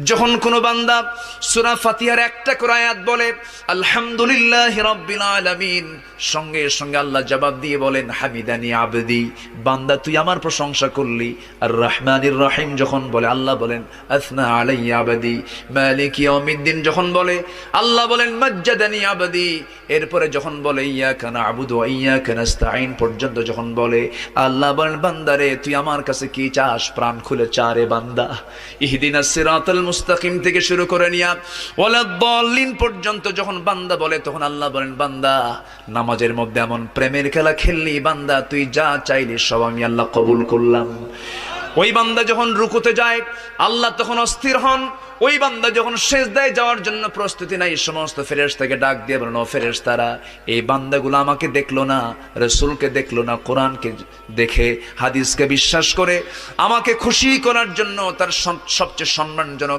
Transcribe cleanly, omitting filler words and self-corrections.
যখন কোনো বান্দা সূরা ফাতিহার একটা করে আয়াত বলে আলহামদুলিল্লাহি রাব্বিল আলামিন, সঙ্গে সঙ্গে আল্লাহ জবাব দিয়ে বলেন হামিদানি আবদি, বান্দা তুই আমার প্রশংসা করলি। আর রহমানির রহিম যখন বলে আল্লাহ বলেন আসনা আলাইয়া আবদি। মালিক ইয়াউমিদ্দিন যখন বলে আল্লাহ বলেন মাজ্জাদানি আবদি। এরপরে যখন বলে ইয়াকা না'বুদু ওয়া ইয়াকা নাস্তাঈন পর্যন্ত যখন বলে আল্লাহ বলেন বান্দারে তুই আমার কাছে কি চাস, প্রাণ খুলে চারে বান্দা। ইহদিনাস সিরাতাল মুস্তাকিম থেকে শুরু করে নিয়া ওয়ালাদ-দাল্লিন পর্যন্ত যখন বান্দা বলে তখন আল্লাহ বলেন বান্দা নামাজের মধ্যে এমন প্রেমের খেলা খেললি বান্দা, তুই যা চাইলি সব আমি আল্লাহ কবুল করলাম। ওই বান্দা যখন রুকুতে যায় আল্লাহ তখন অস্থির হন। ওই বান্দা যখন সিজদায় যাওয়ার জন্য প্রস্তুতি নাই, সমস্ত ফেরেশতাকে ডাক দিয়ে বলেন ও ফেরেশতারা, এই বান্দাগুলো আমাকে দেখলো না, রাসূলকে দেখলো না, কোরআনকে দেখে হাদিসকে বিশ্বাস করে আমাকে খুশি করার জন্য তার সবচেয়ে সম্মানজনক